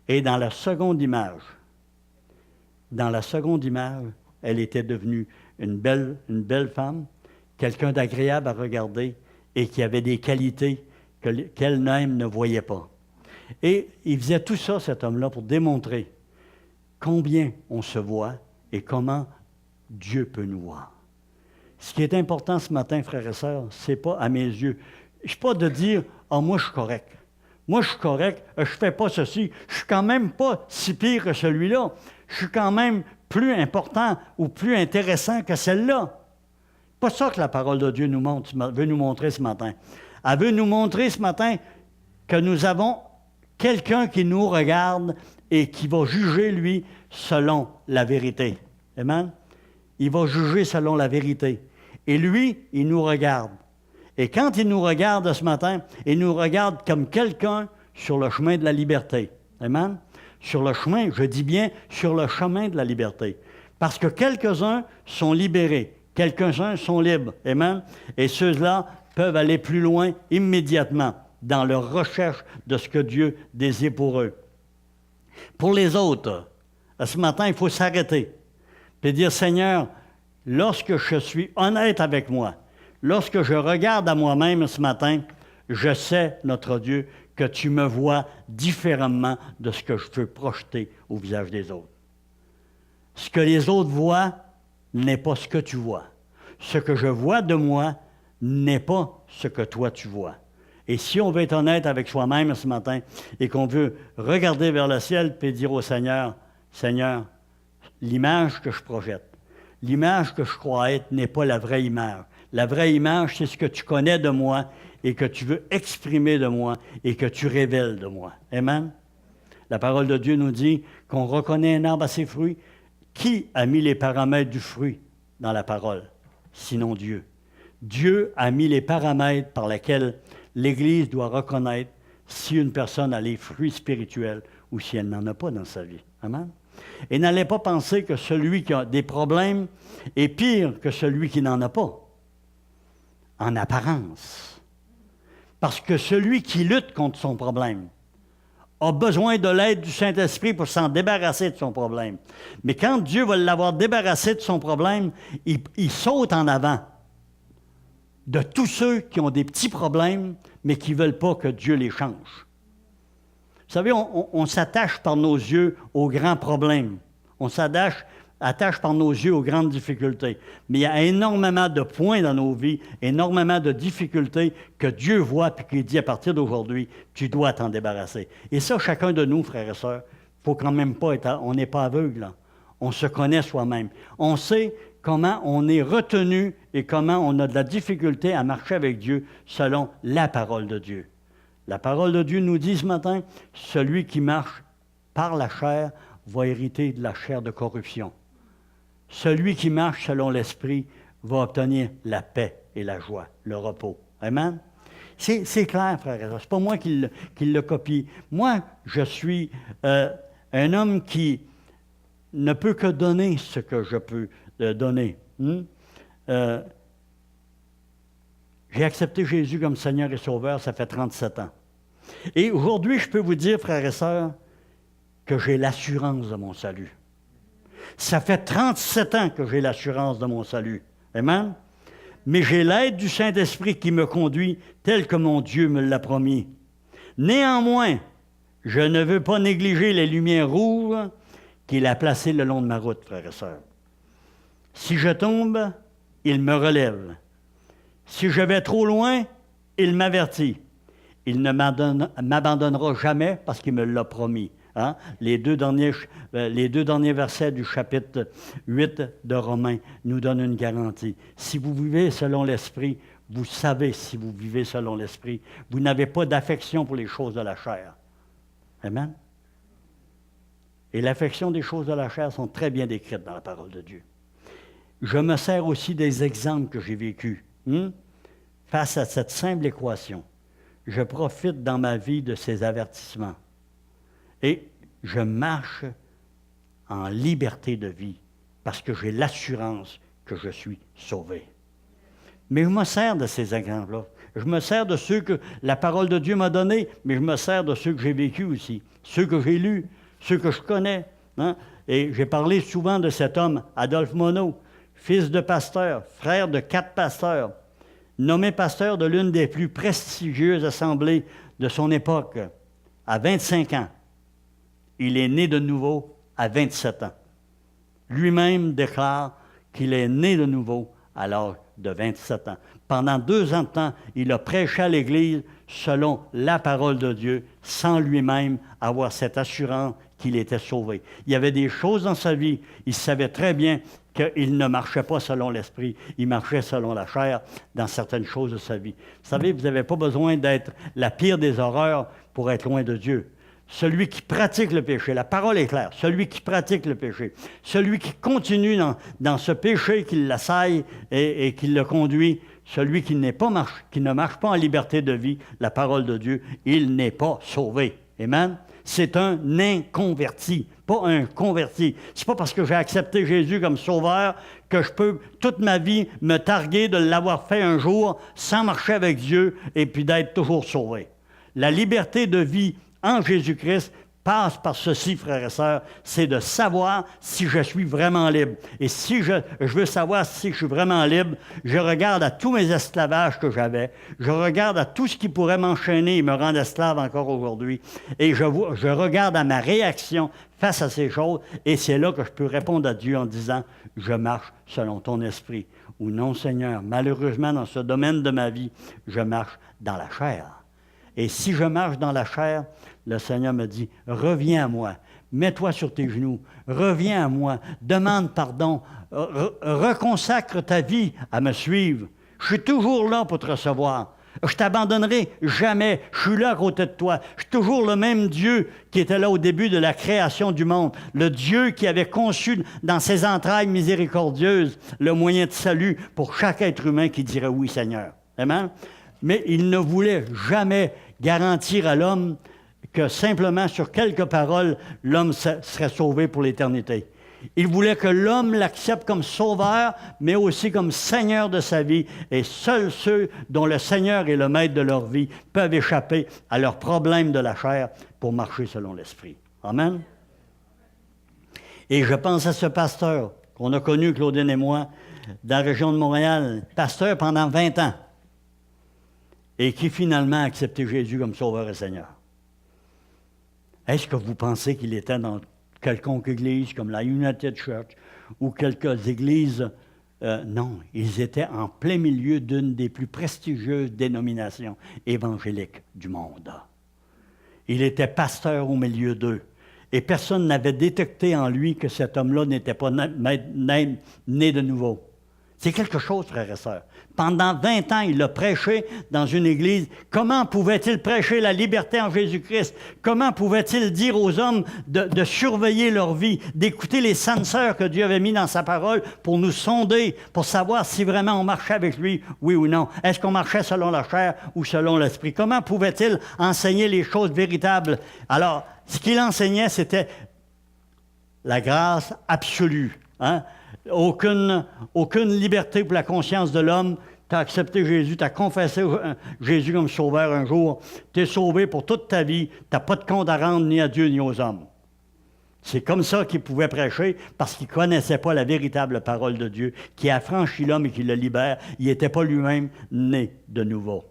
Et dans la seconde image, elle était devenue une belle femme, quelqu'un d'agréable à regarder et qui avait des qualités qu'elle-même ne voyait pas. Et il faisait tout ça, cet homme-là, pour démontrer combien on se voit et comment Dieu peut nous voir. Ce qui est important ce matin, frères et sœurs, c'est pas à mes yeux. Je ne pas de dire « Ah, moi, je suis correct. Moi, je suis correct, je ne fais pas ceci. Je suis quand même pas si pire que celui-là. Je suis quand même plus important ou plus intéressant que celle-là. » Pas ça que la parole de Dieu veut nous montrer ce matin. Elle veut nous montrer ce matin que nous avons quelqu'un qui nous regarde et qui va juger, lui, selon la vérité. Amen? Il va juger selon la vérité. Et lui, il nous regarde. Et quand il nous regarde ce matin, il nous regarde comme quelqu'un sur le chemin de la liberté. Amen? Sur le chemin, je dis bien sur le chemin de la liberté. Parce que quelques-uns sont libérés, quelques-uns sont libres. Amen? Et ceux-là peuvent aller plus loin immédiatement dans leur recherche de ce que Dieu désire pour eux. Pour les autres, ce matin, il faut s'arrêter et dire, Seigneur, lorsque je suis honnête avec moi, lorsque je regarde à moi-même ce matin, je sais, notre Dieu, que tu me vois différemment de ce que je peux projeter au visage des autres. Ce que les autres voient n'est pas ce que tu vois. Ce que je vois de moi n'est pas ce que toi tu vois. Et si on veut être honnête avec soi-même ce matin et qu'on veut regarder vers le ciel et dire au Seigneur, Seigneur, l'image que je projette, l'image que je crois être n'est pas la vraie image. La vraie image, c'est ce que tu connais de moi et que tu veux exprimer de moi et que tu révèles de moi. Amen? La parole de Dieu nous dit qu'on reconnaît un arbre à ses fruits. Qui a mis les paramètres du fruit dans la parole? Sinon Dieu. Dieu a mis les paramètres par lesquels l'Église doit reconnaître si une personne a les fruits spirituels ou si elle n'en a pas dans sa vie. Amen? Et n'allez pas penser que celui qui a des problèmes est pire que celui qui n'en a pas, en apparence. Parce que celui qui lutte contre son problème a besoin de l'aide du Saint-Esprit pour s'en débarrasser de son problème. Mais quand Dieu va l'avoir débarrassé de son problème, il saute en avant de tous ceux qui ont des petits problèmes, mais qui ne veulent pas que Dieu les change. Vous savez, on s'attache par nos yeux aux grands problèmes. On s'attache par nos yeux aux grandes difficultés. Mais il y a énormément de points dans nos vies, énormément de difficultés que Dieu voit et qui dit à partir d'aujourd'hui, tu dois t'en débarrasser. Et ça, chacun de nous, frères et sœurs, il ne faut quand même pas être... On n'est pas aveugle. Hein. On se connaît soi-même. On sait comment on est retenu et comment on a de la difficulté à marcher avec Dieu selon la parole de Dieu. La parole de Dieu nous dit ce matin, celui qui marche par la chair va hériter de la chair de corruption. Celui qui marche selon l'Esprit va obtenir la paix et la joie, le repos. Amen? C'est clair, frère. Ce n'est pas moi qui le copie. Moi, je suis un homme qui ne peut que donner ce que je peux donner. J'ai accepté Jésus comme Seigneur et Sauveur, ça fait 37 ans. Et aujourd'hui, je peux vous dire, frères et sœurs, que j'ai l'assurance de mon salut. Ça fait 37 ans que j'ai l'assurance de mon salut. Amen? Mais j'ai l'aide du Saint-Esprit qui me conduit tel que mon Dieu me l'a promis. Néanmoins, je ne veux pas négliger les lumières rouges qu'il a placées le long de ma route, frères et sœurs. Si je tombe, il me relève. Si je vais trop loin, il m'avertit. Il ne m'abandonnera jamais parce qu'il me l'a promis. Hein? Les deux derniers versets du chapitre 8 de Romains nous donnent une garantie. Si vous vivez selon l'Esprit, vous savez si vous vivez selon l'Esprit. Vous n'avez pas d'affection pour les choses de la chair. Amen? Et l'affection des choses de la chair sont très bien décrites dans la parole de Dieu. Je me sers aussi des exemples que j'ai vécus. Face à cette simple équation, je profite dans ma vie de ces avertissements. Et je marche en liberté de vie parce que j'ai l'assurance que je suis sauvé. Mais je me sers de ces exemples-là. Je me sers de ceux que la parole de Dieu m'a donnés, mais je me sers de ceux que j'ai vécus aussi, ceux que j'ai lus, ceux que je connais. Hein? Et j'ai parlé souvent de cet homme, Adolphe Monod, fils de pasteur, frère de 4 pasteurs, nommé pasteur de l'une des plus prestigieuses assemblées de son époque, à 25 ans. Il est né de nouveau à 27 ans. Lui-même déclare qu'il est né de nouveau à l'âge de 27 ans. Pendant 2 ans de temps, il a prêché à l'Église selon la parole de Dieu, sans lui-même avoir cette assurance qu'il était sauvé. Il y avait des choses dans sa vie, il savait très bien qu'il ne marchait pas selon l'Esprit, il marchait selon la chair dans certaines choses de sa vie. Vous savez, vous n'avez pas besoin d'être la pire des horreurs pour être loin de Dieu. Celui qui pratique le péché, la parole est claire, celui qui pratique le péché, celui qui continue dans ce péché qui l'assaille et qui le conduit, celui qui ne marche pas en liberté de vie, la parole de Dieu, il n'est pas sauvé. Amen? C'est un inconverti, pas un converti. C'est pas parce que j'ai accepté Jésus comme sauveur que je peux toute ma vie me targuer de l'avoir fait un jour sans marcher avec Dieu et puis d'être toujours sauvé. La liberté de vie en Jésus-Christ passe par ceci, frères et sœurs, c'est de savoir si je suis vraiment libre. Et si je veux savoir si je suis vraiment libre, je regarde à tous mes esclavages que j'avais, je regarde à tout ce qui pourrait m'enchaîner et me rendre esclave encore aujourd'hui, et je regarde à ma réaction face à ces choses, et c'est là que je peux répondre à Dieu en disant, je marche selon ton esprit. Ou non, Seigneur, malheureusement, dans ce domaine de ma vie, je marche dans la chair. Et si je marche dans la chair, le Seigneur me dit, reviens à moi, mets-toi sur tes genoux, reviens à moi, demande pardon, reconsacre ta vie à me suivre. Je suis toujours là pour te recevoir. Je ne t'abandonnerai jamais. Je suis là à côté de toi. Je suis toujours le même Dieu qui était là au début de la création du monde. Le Dieu qui avait conçu dans ses entrailles miséricordieuses le moyen de salut pour chaque être humain qui dirait oui, Seigneur. Amen? Mais il ne voulait jamais garantir à l'homme que simplement sur quelques paroles, l'homme serait sauvé pour l'éternité. Il voulait que l'homme l'accepte comme sauveur, mais aussi comme Seigneur de sa vie. Et seuls ceux dont le Seigneur est le maître de leur vie peuvent échapper à leurs problèmes de la chair pour marcher selon l'Esprit. Amen. Et je pense à ce pasteur qu'on a connu, Claudine et moi, dans la région de Montréal, pasteur pendant 20 ans, et qui finalement a accepté Jésus comme sauveur et Seigneur. Est-ce que vous pensez qu'il était dans quelconque église comme la United Church ou quelques églises? Non, ils étaient en plein milieu d'une des plus prestigieuses dénominations évangéliques du monde. Il était pasteur au milieu d'eux. Et personne n'avait détecté en lui que cet homme-là n'était pas né de nouveau. C'est quelque chose, frères et sœurs. Pendant 20 ans, il a prêché dans une église. Comment pouvait-il prêcher la liberté en Jésus-Christ? Comment pouvait-il dire aux hommes de surveiller leur vie, d'écouter les saintes sœurs que Dieu avait mis dans sa parole pour nous sonder, pour savoir si vraiment on marchait avec lui, oui ou non? Est-ce qu'on marchait selon la chair ou selon l'esprit? Comment pouvait-il enseigner les choses véritables? Alors, ce qu'il enseignait, c'était la grâce absolue, hein? Aucune liberté pour la conscience de l'homme. Tu as accepté Jésus, tu as confessé Jésus comme sauveur un jour. Tu es sauvé pour toute ta vie. Tu n'as pas de compte à rendre ni à Dieu ni aux hommes. C'est comme ça qu'il pouvait prêcher parce qu'il ne connaissait pas la véritable parole de Dieu qui affranchit l'homme et qui le libère. Il n'était pas lui-même né de nouveau.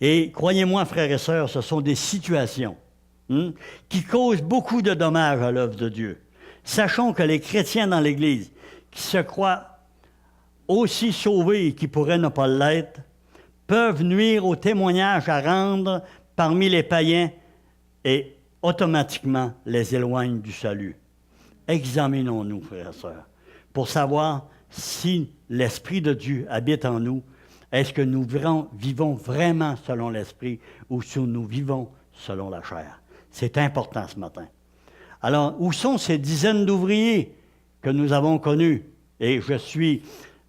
Et croyez-moi, frères et sœurs, ce sont des situations qui causent beaucoup de dommages à l'œuvre de Dieu. Sachons que les chrétiens dans l'Église qui se croient aussi sauvés et qui pourraient ne pas l'être, peuvent nuire au témoignage à rendre parmi les païens et automatiquement les éloignent du salut. Examinons-nous, frères et sœurs, pour savoir si l'Esprit de Dieu habite en nous. Est-ce que nous vivons vraiment selon l'Esprit ou si nous vivons selon la chair? C'est important ce matin. Alors, où sont ces dizaines d'ouvriers que nous avons connus? Et je suis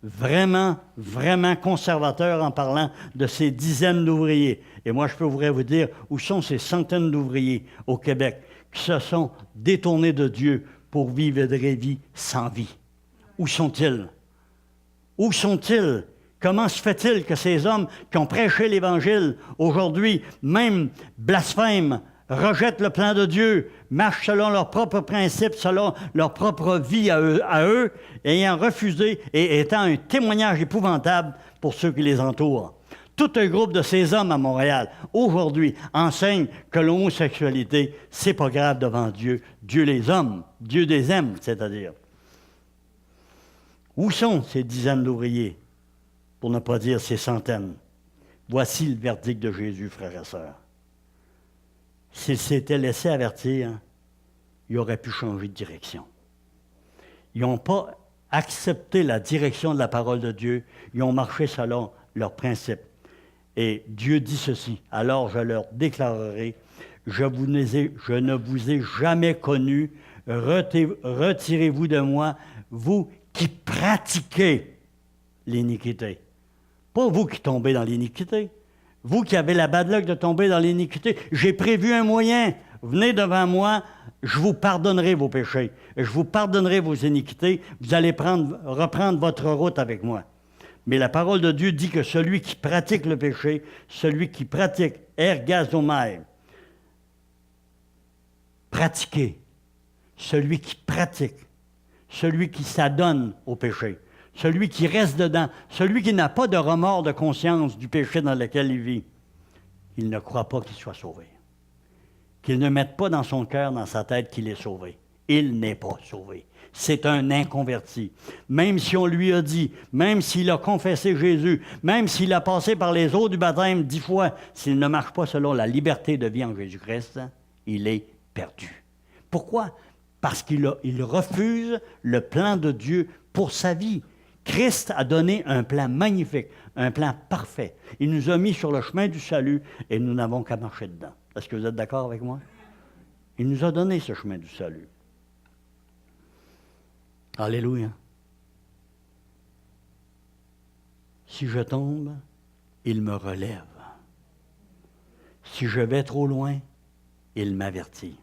vraiment, vraiment conservateur en parlant de ces dizaines d'ouvriers. Et moi, je pourrais vous dire où sont ces centaines d'ouvriers au Québec qui se sont détournés de Dieu pour vivre des vies sans vie. Où sont-ils? Où sont-ils? Comment se fait-il que ces hommes qui ont prêché l'Évangile, aujourd'hui, même blasphèment, rejettent le plan de Dieu, marchent selon leurs propres principes, selon leur propre vie à eux, ayant refusé et étant un témoignage épouvantable pour ceux qui les entourent. Tout un groupe de ces hommes à Montréal, aujourd'hui, enseigne que l'homosexualité, c'est pas grave devant Dieu. Dieu les aime, Dieu les aime, c'est-à-dire. Où sont ces dizaines d'ouvriers, pour ne pas dire ces centaines? Voici le verdict de Jésus, frères et sœurs. S'il s'était laissé avertir, il aurait pu changer de direction. Ils n'ont pas accepté la direction de la parole de Dieu, ils ont marché selon leurs principes. Et Dieu dit ceci, alors je leur déclarerai, je ne vous ai jamais connu, retirez-vous de moi, vous qui pratiquez l'iniquité. Pas vous qui tombez dans l'iniquité. Vous qui avez la bad luck de tomber dans l'iniquité. J'ai prévu un moyen. Venez devant moi, je vous pardonnerai vos péchés. Je vous pardonnerai vos iniquités. Vous allez reprendre votre route avec moi. Mais la parole de Dieu dit que celui qui pratique le péché, celui qui pratique ergazomai, pratiquer, celui qui pratique, celui qui s'adonne au péché, celui qui reste dedans, celui qui n'a pas de remords de conscience du péché dans lequel il vit, il ne croit pas qu'il soit sauvé. Qu'il ne mette pas dans son cœur, dans sa tête qu'il est sauvé. Il n'est pas sauvé. C'est un inconverti. Même si on lui a dit, même s'il a confessé Jésus, même s'il a passé par les eaux du baptême 10 fois, s'il ne marche pas selon la liberté de vie en Jésus-Christ, il est perdu. Pourquoi? Parce qu'il refuse le plan de Dieu pour sa vie. Christ a donné un plan magnifique, un plan parfait. Il nous a mis sur le chemin du salut et nous n'avons qu'à marcher dedans. Est-ce que vous êtes d'accord avec moi? Il nous a donné ce chemin du salut. Alléluia. Si je tombe, il me relève. Si je vais trop loin, il m'avertit.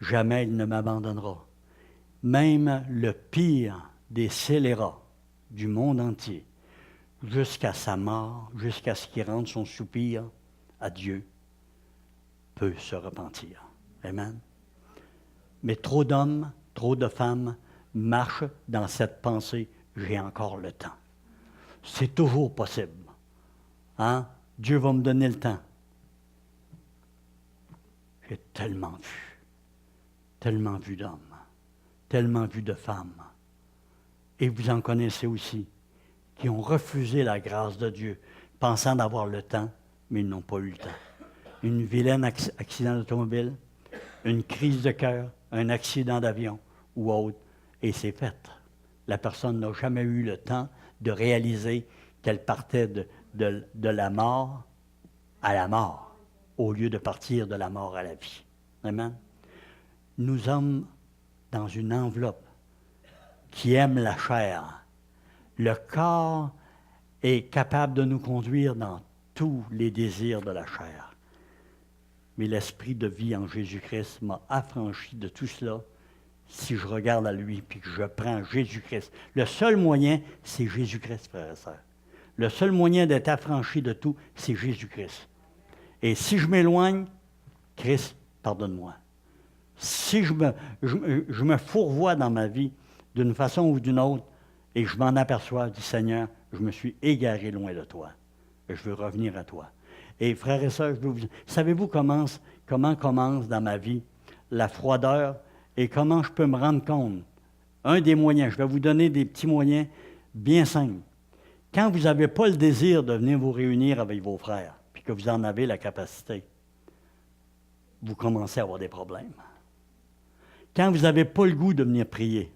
Jamais il ne m'abandonnera. Même le pire des scélérats du monde entier, jusqu'à sa mort, jusqu'à ce qu'il rende son soupir à Dieu, peut se repentir. Amen. Mais trop d'hommes, trop de femmes marchent dans cette pensée, j'ai encore le temps. C'est toujours possible. Hein? Dieu va me donner le temps. J'ai tellement vu d'hommes, tellement vu de femmes. Et vous en connaissez aussi, qui ont refusé la grâce de Dieu, pensant d'avoir le temps, mais ils n'ont pas eu le temps. Une vilaine accident d'automobile, une crise de cœur, un accident d'avion ou autre, et c'est fait. La personne n'a jamais eu le temps de réaliser qu'elle partait de la mort à la mort, au lieu de partir de la mort à la vie. Amen. Nous sommes dans une enveloppe qui aime la chair. Le corps est capable de nous conduire dans tous les désirs de la chair. Mais l'esprit de vie en Jésus-Christ m'a affranchi de tout cela si je regarde à lui puis que je prends Jésus-Christ. Le seul moyen, c'est Jésus-Christ, frères et sœurs. Le seul moyen d'être affranchi de tout, c'est Jésus-Christ. Et si je m'éloigne, Christ, pardonne-moi. Si je me fourvoie dans ma vie d'une façon ou d'une autre et je m'en aperçois, je dis Seigneur, je me suis égaré loin de toi. Et je veux revenir à toi. Et frères et sœurs, savez-vous comment commence dans ma vie la froideur et comment je peux me rendre compte? Un des moyens, je vais vous donner des petits moyens bien simples. Quand vous n'avez pas le désir de venir vous réunir avec vos frères, puis que vous en avez la capacité, vous commencez à avoir des problèmes. Quand vous n'avez pas le goût de venir prier,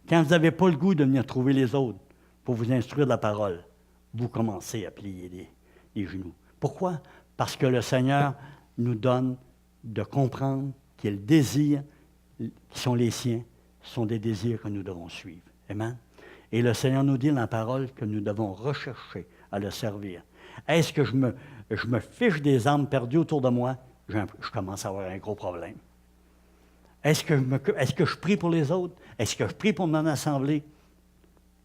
quand vous n'avez pas le goût de venir trouver les autres pour vous instruire de la parole, vous commencez à plier les genoux. Pourquoi? Parce que le Seigneur nous donne de comprendre que les désirs qui sont les siens sont des désirs que nous devons suivre. Amen? Et le Seigneur nous dit dans la parole que nous devons rechercher à le servir. Est-ce que je me fiche des âmes perdues autour de moi? Je commence à avoir un gros problème. Est-ce que je prie pour les autres? Est-ce que je prie pour mon assemblée?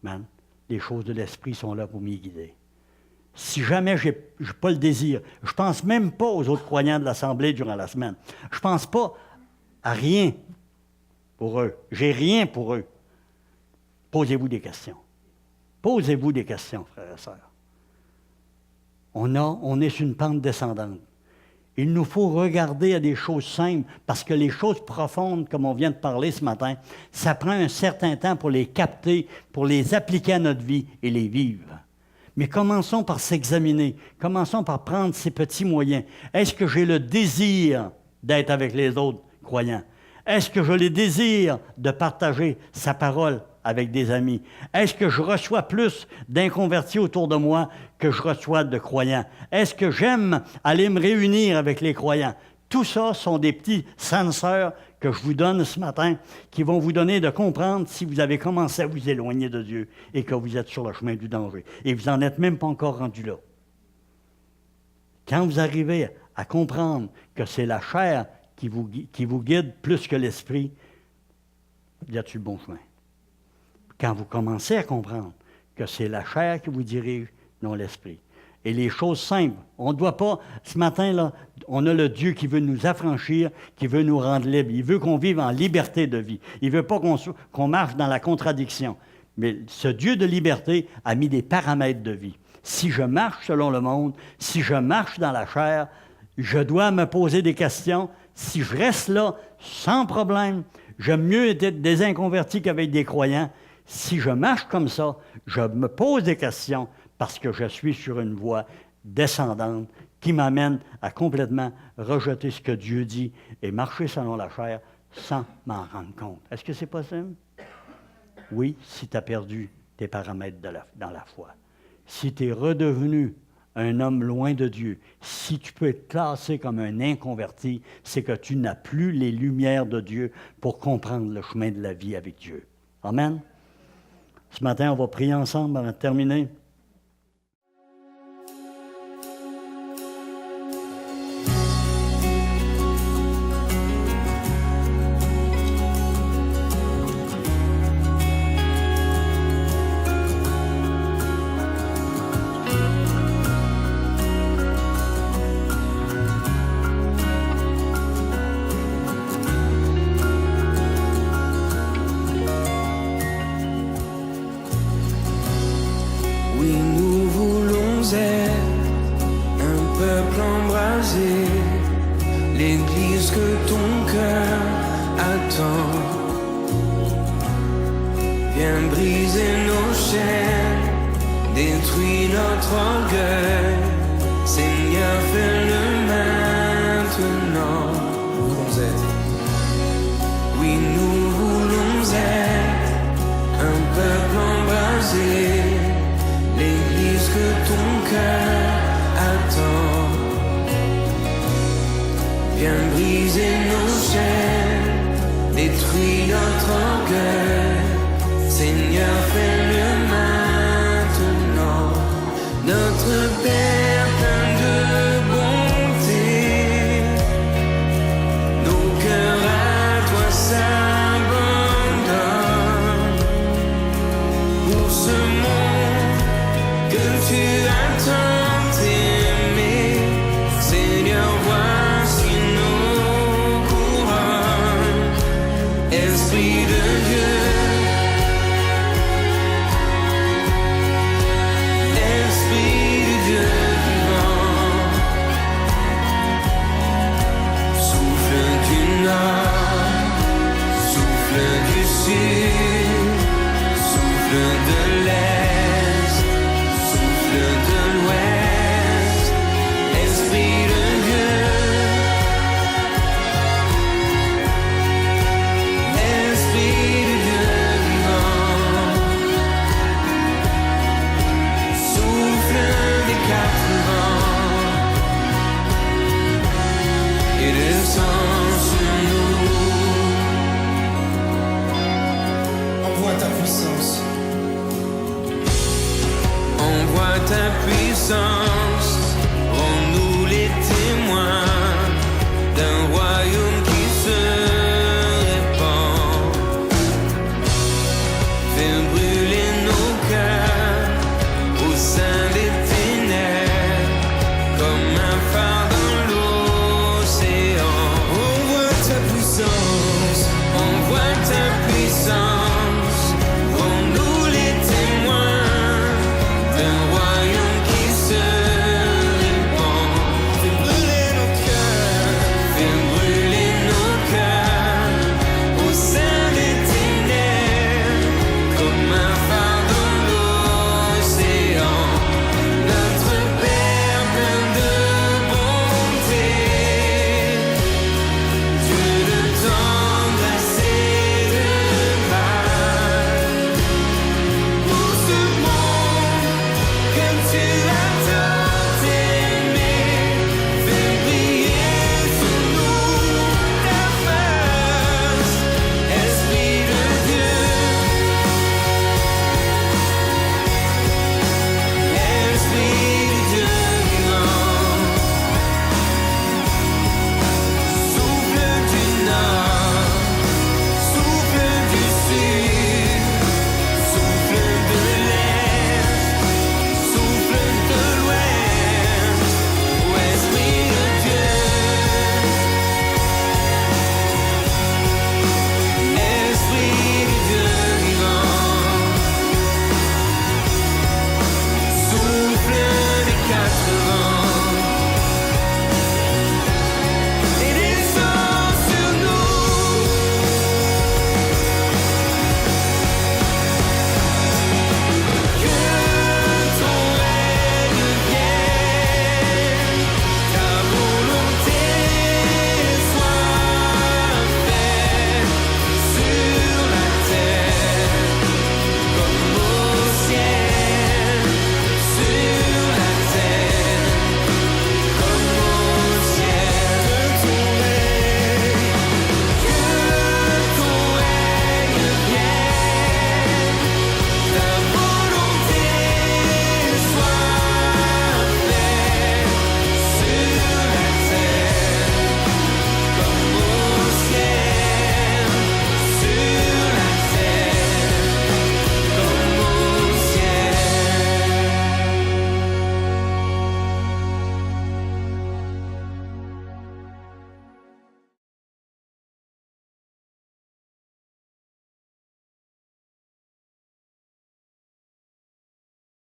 Man, les choses de l'esprit sont là pour m'y guider. Si jamais je n'ai pas le désir, je ne pense même pas aux autres croyants de l'assemblée durant la semaine. Je ne pense pas à rien pour eux. J'ai rien pour eux. Posez-vous des questions. Posez-vous des questions, frères et sœurs. On est sur une pente descendante. Il nous faut regarder à des choses simples, parce que les choses profondes, comme on vient de parler ce matin, ça prend un certain temps pour les capter, pour les appliquer à notre vie et les vivre. Mais commençons par s'examiner. Commençons par prendre ces petits moyens. Est-ce que j'ai le désir d'être avec les autres croyants? Est-ce que je le désire de partager sa parole avec des amis? Est-ce que je reçois plus d'inconvertis autour de moi que je reçois de croyants? Est-ce que j'aime aller me réunir avec les croyants? Tout ça sont des petits senseurs que je vous donne ce matin qui vont vous donner de comprendre si vous avez commencé à vous éloigner de Dieu et que vous êtes sur le chemin du danger. Et vous n'en êtes même pas encore rendu là. Quand vous arrivez à comprendre que c'est la chair qui vous guide plus que l'esprit, vous êtes sur le bon chemin. Quand vous commencez à comprendre que c'est la chair qui vous dirige, non l'esprit. Et les choses simples, on ne doit pas, ce matin-là, on a le Dieu qui veut nous affranchir, qui veut nous rendre libres. Il veut qu'on vive en liberté de vie. Il ne veut pas qu'on marche dans la contradiction. Mais ce Dieu de liberté a mis des paramètres de vie. Si je marche selon le monde, si je marche dans la chair, je dois me poser des questions. Si je reste là, sans problème, j'aime mieux être des inconvertis qu'avec des croyants. Si je marche comme ça, je me pose des questions parce que je suis sur une voie descendante qui m'amène à complètement rejeter ce que Dieu dit et marcher selon la chair sans m'en rendre compte. Est-ce que c'est possible? Oui, si tu as perdu tes paramètres dans la foi. Si tu es redevenu un homme loin de Dieu, si tu peux être classé comme un inconverti, c'est que tu n'as plus les lumières de Dieu pour comprendre le chemin de la vie avec Dieu. Amen? Ce matin, on va prier ensemble avant de terminer. Oui, nous voulons être un peuple embrasé, l'église que ton cœur attend. Viens briser nos chaînes, détruis notre orgueil. Seigneur, fais-le maintenant. Nous voulons être. Oui, nous voulons être un peuple embrasé, l'église que ton cœur attend. Viens briser nos chaînes, détruis notre orgueil. Seigneur, fais-le maintenant. Notre Père plein de bonté, nos cœurs à toi s'abandonnent. Pour ce monde que tu as tant aimé, Seigneur, voici nos couronnes. Esprit de Dieu, Esprit de Dieu vivant, souffle du nord, souffle du sud, souffle de l'est, souffle de l'ouest. Esprit de Dieu, Esprit de Dieu vivant, souffle des quatre vents et descend sur nous. Envoie ta puissance. Envoie ta puissance.